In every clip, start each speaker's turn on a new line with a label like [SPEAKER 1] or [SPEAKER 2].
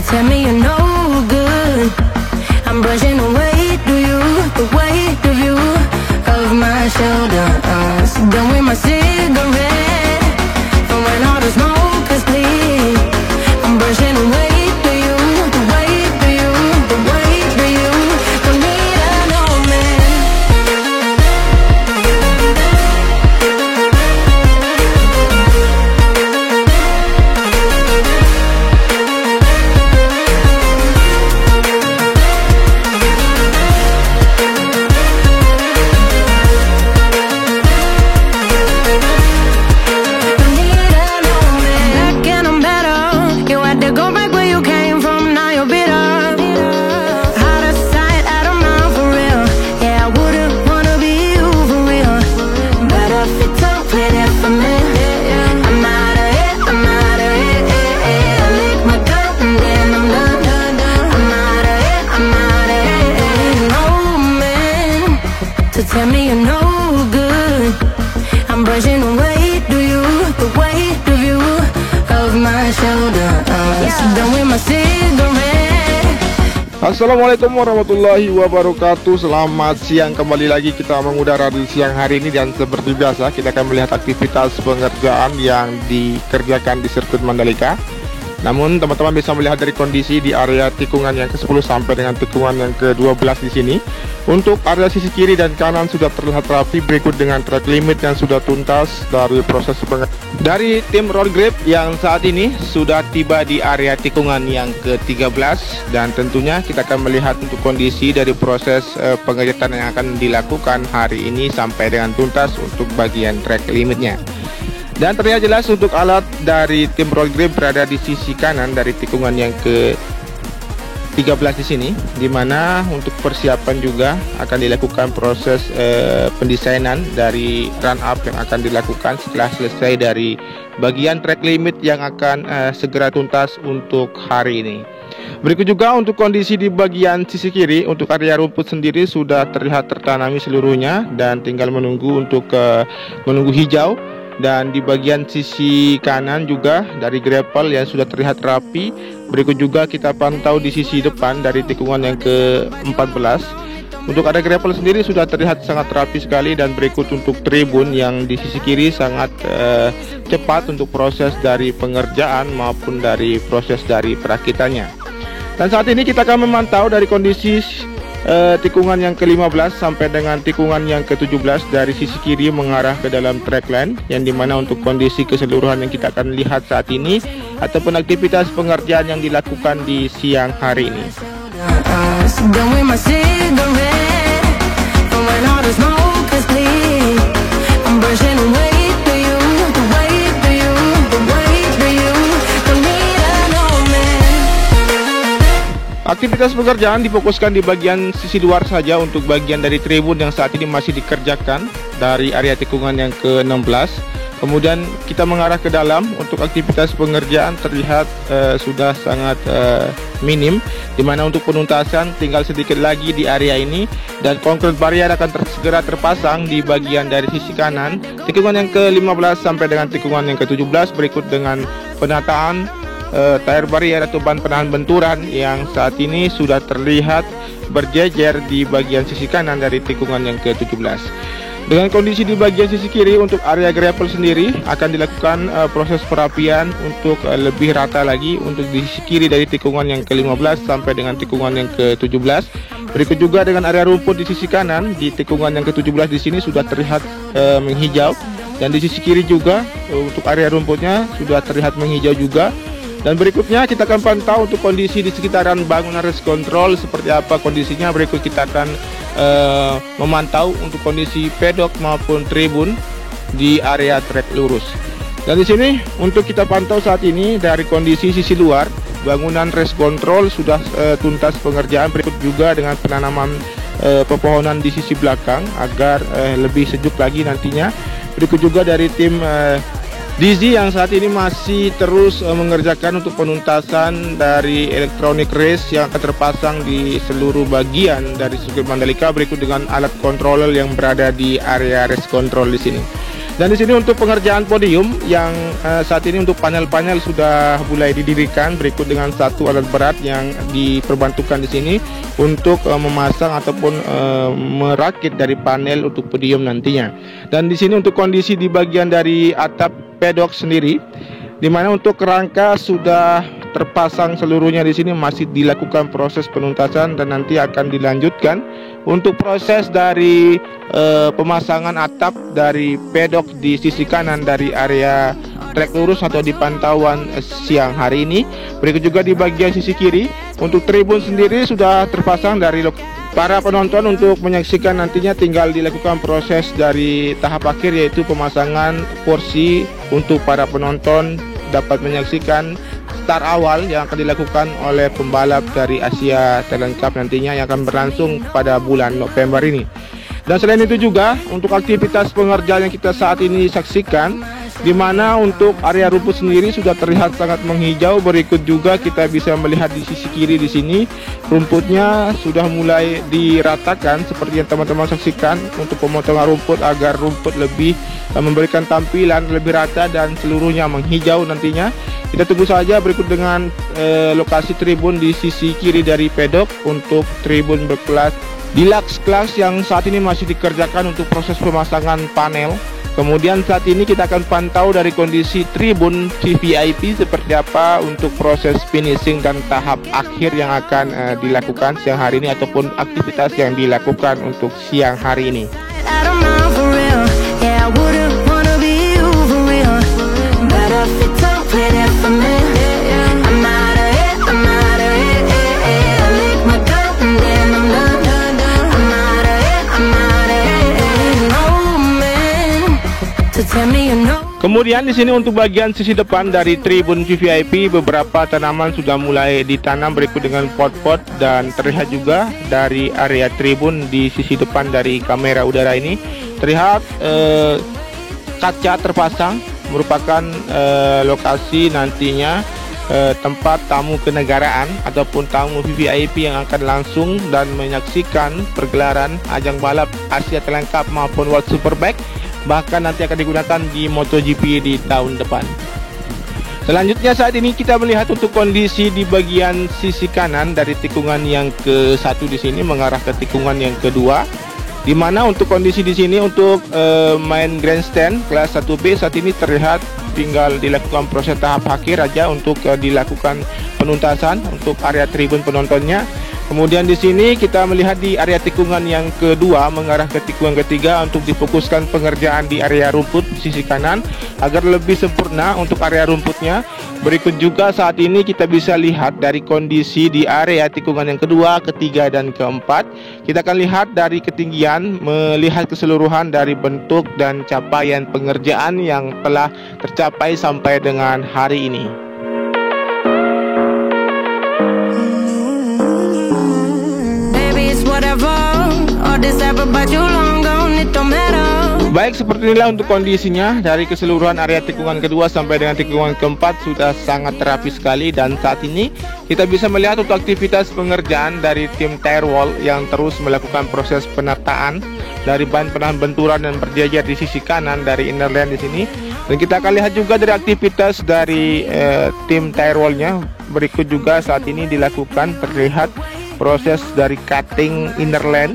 [SPEAKER 1] tell me you're no good. I'm brushing away the weight of you of my shoulders. Done with my cigarette, throwing all the smoke is clear. I'm brushing away the weight of you, the weight of you. Don't need a no man. Tell me you're no good. I'm brushing away the weight of you of my shoulders. Done with my cigarette.
[SPEAKER 2] Assalamualaikum warahmatullahi wabarakatuh. Selamat siang, kembali lagi kita mengudara di siang hari ini. Dan seperti biasa kita akan melihat aktivitas pengerjaan yang dikerjakan di sirkuit Mandalika. Namun teman-teman bisa melihat dari kondisi di area tikungan yang ke-10 sampai dengan tikungan yang ke-12 di sini. Untuk area sisi kiri dan kanan sudah terlihat rapi, berikut dengan track limit yang sudah tuntas dari proses dari tim road grip yang saat ini sudah tiba di area tikungan yang ke-13. Dan tentunya kita akan melihat untuk kondisi dari proses pengerjaan yang akan dilakukan hari ini sampai dengan tuntas untuk bagian track limitnya. Dan terlihat jelas untuk alat dari tim road grip berada di sisi kanan dari tikungan yang ke-13 di sini, dimana untuk persiapan juga akan dilakukan proses pendesainan dari run up yang akan dilakukan setelah selesai dari bagian track limit yang akan segera tuntas untuk hari ini. Berikut juga untuk kondisi di bagian sisi kiri, untuk area rumput sendiri sudah terlihat tertanami seluruhnya dan tinggal menunggu untuk menunggu hijau. Dan di bagian sisi kanan juga dari gravel yang sudah terlihat rapi. Berikut juga kita pantau di sisi depan dari tikungan yang ke-14. Untuk area gravel sendiri sudah terlihat sangat rapi sekali. Dan berikut untuk tribun yang di sisi kiri sangat cepat untuk proses dari pengerjaan maupun dari proses dari perakitannya. Dan saat ini kita akan memantau dari kondisi tikungan yang ke-15 sampai dengan tikungan yang ke-17 dari sisi kiri mengarah ke dalam track line, yang dimana untuk kondisi keseluruhan yang kita akan lihat saat ini ataupun aktivitas pengerjaan yang dilakukan di siang hari ini. Aktivitas pekerjaan difokuskan di bagian sisi luar saja untuk bagian dari tribun yang saat ini masih dikerjakan dari area tikungan yang ke-16. Kemudian kita mengarah ke dalam untuk aktivitas pengerjaan terlihat sudah sangat minim, dimana untuk penuntasan tinggal sedikit lagi di area ini dan konkret barrier akan segera terpasang di bagian dari sisi kanan tikungan yang ke-15 sampai dengan tikungan yang ke-17, berikut dengan penataan tire barrier atau ban penahan benturan yang saat ini sudah terlihat berjejer di bagian sisi kanan dari tikungan yang ke-17. Dengan kondisi di bagian sisi kiri untuk area gravel sendiri akan dilakukan proses perapian untuk lebih rata lagi untuk di sisi kiri dari tikungan yang ke-15 sampai dengan tikungan yang ke-17. Berikut juga dengan area rumput di sisi kanan di tikungan yang ke-17 di sini sudah terlihat menghijau, dan di sisi kiri juga untuk area rumputnya sudah terlihat menghijau juga. Dan berikutnya kita akan pantau untuk kondisi di sekitaran bangunan race control seperti apa kondisinya. Berikut kita akan memantau untuk kondisi pedok maupun tribun di area trek lurus. Dan di sini untuk kita pantau saat ini dari kondisi sisi luar bangunan race control sudah tuntas pengerjaan. Berikut juga dengan penanaman pepohonan di sisi belakang agar lebih sejuk lagi nantinya. Berikut juga dari tim Dizzy yang saat ini masih terus mengerjakan untuk penuntasan dari electronic race yang akan terpasang di seluruh bagian dari sirkuit Mandalika, berikut dengan alat controller yang berada di area race control di sini. Dan di sini untuk pengerjaan podium yang saat ini untuk panel-panel sudah mulai didirikan, berikut dengan satu alat berat yang diperbantukan di sini untuk memasang ataupun merakit dari panel untuk podium nantinya. Dan di sini untuk kondisi di bagian dari atap pedok sendiri, di mana untuk kerangka sudah terpasang seluruhnya, di sini masih dilakukan proses penuntasan dan nanti akan dilanjutkan untuk proses dari pemasangan atap dari pedok di sisi kanan dari area trek lurus atau di pantauan siang hari ini. Berikut juga di bagian sisi kiri untuk tribun sendiri sudah terpasang dari para penonton untuk menyaksikan, nantinya tinggal dilakukan proses dari tahap akhir yaitu pemasangan kursi untuk para penonton dapat menyaksikan start awal yang akan dilakukan oleh pembalap dari Asia Talent Cup nantinya yang akan berlangsung pada bulan November ini. Dan selain itu juga untuk aktivitas pengerjaan yang kita saat ini saksikan, di mana untuk area rumput sendiri sudah terlihat sangat menghijau. Berikut juga kita bisa melihat di sisi kiri di sini rumputnya sudah mulai diratakan seperti yang teman-teman saksikan untuk pemotongan rumput agar rumput lebih memberikan tampilan lebih rata dan seluruhnya menghijau nantinya. Kita tunggu saja berikut dengan lokasi tribun di sisi kiri dari pedok untuk tribun berkelas Deluxe Class yang saat ini masih dikerjakan untuk proses pemasangan panel. Kemudian saat ini kita akan pantau dari kondisi tribun VVIP seperti apa untuk proses finishing dan tahap akhir yang akan dilakukan siang hari ini ataupun aktivitas yang dilakukan untuk siang hari ini. Kemudian di sini untuk bagian sisi depan dari tribun VVIP beberapa tanaman sudah mulai ditanam berikut dengan pot-pot, dan terlihat juga dari area tribun di sisi depan dari kamera udara ini terlihat kaca terpasang merupakan lokasi nantinya tempat tamu kenegaraan ataupun tamu VVIP yang akan langsung dan menyaksikan pergelaran ajang balap Asia Talent Cup maupun World Superbike, bahkan nanti akan digunakan di MotoGP di tahun depan. Selanjutnya saat ini kita melihat untuk kondisi di bagian sisi kanan dari tikungan yang ke-1 di sini mengarah ke tikungan yang kedua, di mana untuk kondisi di sini untuk main grandstand kelas 1B saat ini terlihat tinggal dilakukan proses tahap akhir aja untuk dilakukan penuntasan untuk area tribun penontonnya. Kemudian di sini kita melihat di area tikungan yang kedua mengarah ke tikungan ketiga untuk difokuskan pengerjaan di area rumput di sisi kanan agar lebih sempurna untuk area rumputnya. Berikut juga saat ini kita bisa lihat dari kondisi di area tikungan yang kedua, ketiga, dan keempat. Kita akan lihat dari ketinggian, melihat keseluruhan dari bentuk dan capaian pengerjaan yang telah tercapai sampai dengan hari ini. Baik, seperti inilah untuk kondisinya dari keseluruhan area tikungan kedua sampai dengan tikungan keempat sudah sangat rapi sekali. Dan saat ini kita bisa melihat untuk aktivitas pengerjaan dari tim tire wall yang terus melakukan proses penataan dari ban penahan benturan dan berjajar di sisi kanan dari innerline di sini. Dan kita akan lihat juga dari aktivitas dari tim tire wall-nya. Berikut juga saat ini dilakukan, terlihat proses dari cutting innerline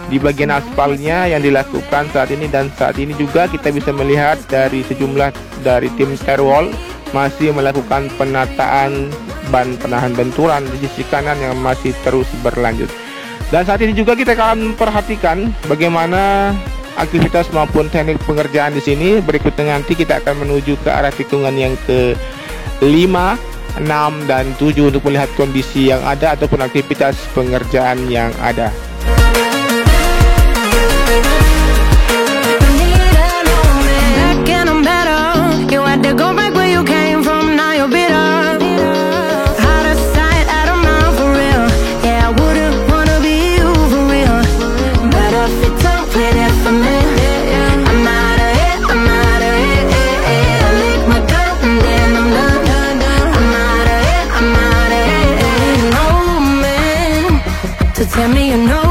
[SPEAKER 2] di bagian aspalnya yang dilakukan saat ini. Dan saat ini juga kita bisa melihat dari sejumlah dari tim tire wall masih melakukan penataan ban penahan benturan di sisi kanan yang masih terus berlanjut. Dan saat ini juga kita akan perhatikan bagaimana aktivitas maupun teknik pengerjaan di sini. Berikutnya nanti kita akan menuju ke arah tikungan yang ke-5, 6, dan 7 untuk melihat kondisi yang ada ataupun aktivitas pengerjaan yang ada.
[SPEAKER 1] Tell me you know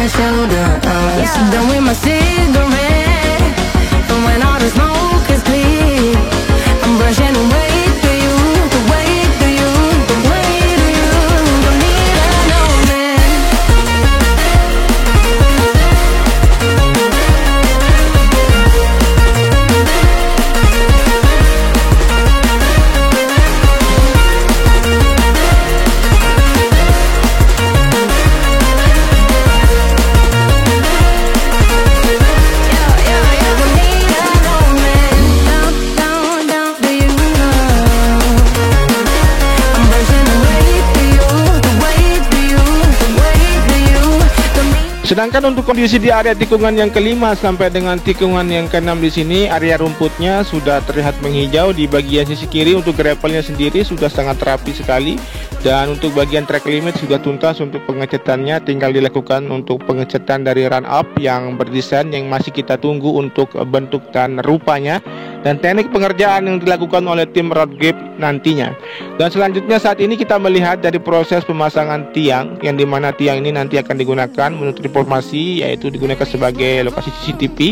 [SPEAKER 1] shoulder. Done with my cigarette, and when all the smoke is clear, I'm brushing away to you, the way to you, the way to you. Don't need an old man.
[SPEAKER 2] Sedangkan untuk kondisi di area tikungan yang kelima sampai dengan tikungan yang keenam di sini, area rumputnya sudah terlihat menghijau. Di bagian sisi kiri untuk gravelnya sendiri sudah sangat rapi sekali, dan untuk bagian track limit sudah tuntas untuk pengecatannya. Tinggal dilakukan untuk pengecatan dari run up yang berdesain, yang masih kita tunggu untuk bentuk dan rupanya, dan teknik pengerjaan yang dilakukan oleh tim road grip nantinya. Dan selanjutnya saat ini kita melihat dari proses pemasangan tiang, yang dimana tiang ini nanti akan digunakan menurut informasi, yaitu digunakan sebagai lokasi CCTV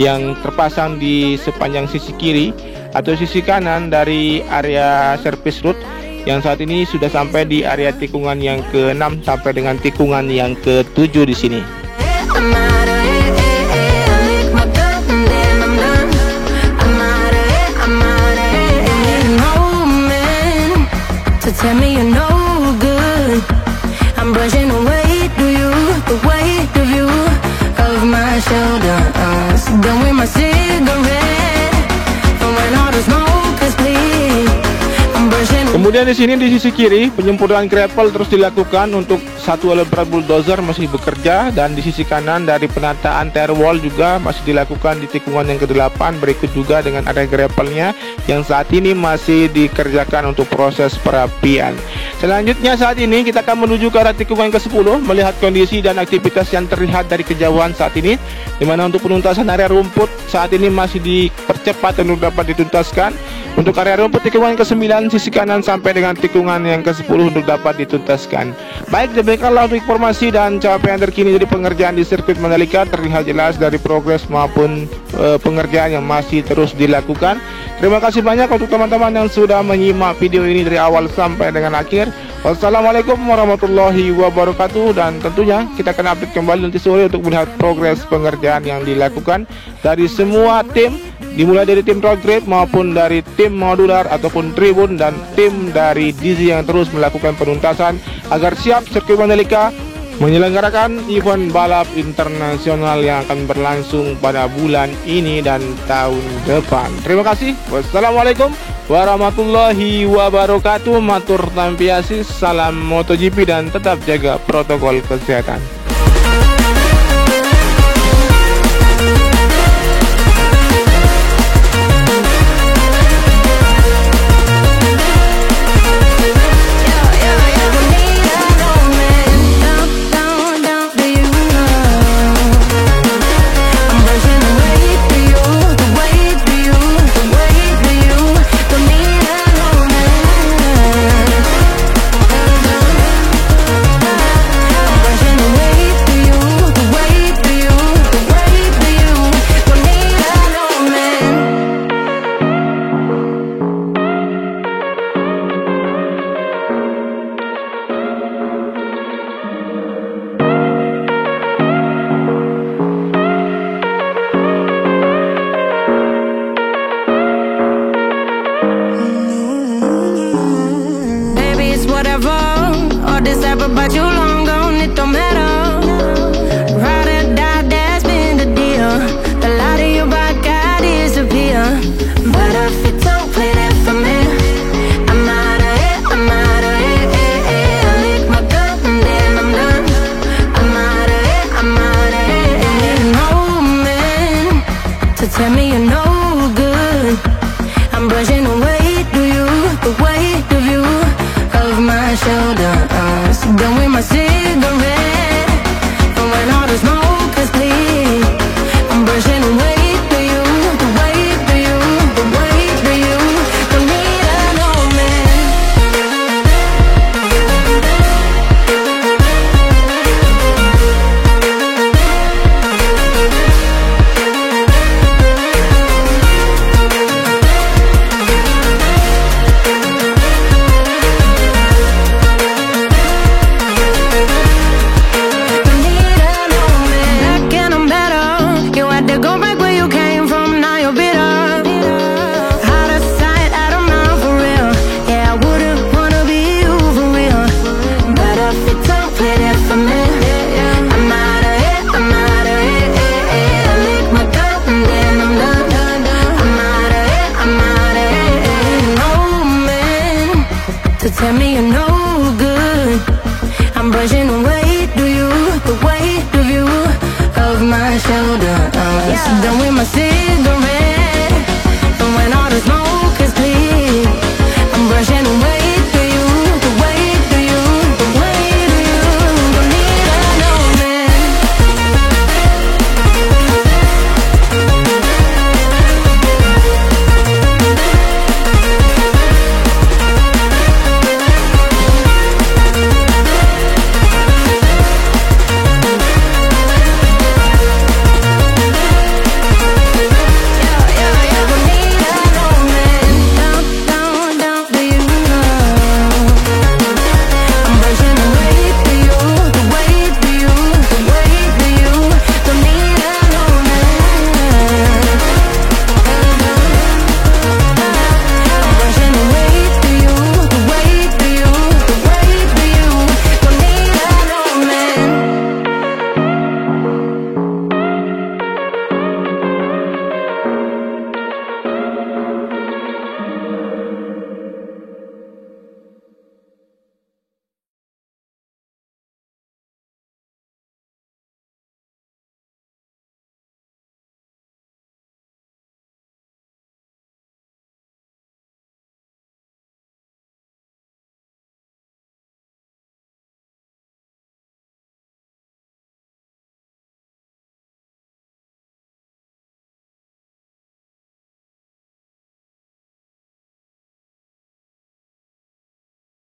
[SPEAKER 2] yang terpasang di sepanjang sisi kiri atau sisi kanan dari area service road, yang saat ini sudah sampai di area tikungan yang ke-6 sampai dengan tikungan yang ke-7 di sini.
[SPEAKER 1] Tell me you're no good. I'm brushing away to you, the weight of you, of my shoulder. Done with my cigarette, and when all the smoke is clear, I'm brushing.
[SPEAKER 2] Kemudian di sini di sisi kiri penyempurnaan gravel terus dilakukan untuk satu alat berat bulldozer masih bekerja, dan di sisi kanan dari penataan tire wall juga masih dilakukan di tikungan yang ke-8, berikut juga dengan area gravelnya yang saat ini masih dikerjakan untuk proses perapian. Selanjutnya saat ini kita akan menuju ke arah tikungan ke-10, melihat kondisi dan aktivitas yang terlihat dari kejauhan saat ini, dimana untuk penuntasan area rumput saat ini masih dipercepat untuk dapat dituntaskan. Untuk area rumput tikungan ke-9 sisi kanan sampai dengan tikungan yang ke-10 untuk dapat dituntaskan. Baik, demikianlah untuk informasi dan capaian terkini dari pengerjaan di sirkuit Mandalika. Terlihat jelas dari progres maupun pengerjaan yang masih terus dilakukan. Terima kasih banyak untuk teman-teman yang sudah menyimak video ini dari awal sampai dengan akhir. Wassalamualaikum warahmatullahi wabarakatuh, dan tentunya kita akan update kembali nanti sore untuk melihat progres pengerjaan yang dilakukan dari semua tim, dimulai dari tim road grip maupun dari tim modular ataupun tribun dan tim dari Dizzy yang terus melakukan penuntasan agar siap sirkuit Mandalika menyelenggarakan event balap internasional yang akan berlangsung pada bulan ini dan tahun depan. Terima kasih. Wassalamualaikum warahmatullahi wabarakatuh. Matur tampiasi, salam MotoGP, dan tetap jaga protokol kesehatan.
[SPEAKER 1] But you long gone, it don't matter. Ride or die, that's been the deal. The light of your back, I disappear. But if you don't play that for me, I'm out of it, I'm out of it. I lick my gun and then I'm done. I'm out of it, I'm out of it. And there's no man to tell me you're no good. I'm brushing away to you, the weight of you, of my shoulder. Done with my cigarette, and when all the smoke is clear, I'm brushing away to you, the way to you, the way to you. Don't need an old man. my shoulder. Done with my cigarette.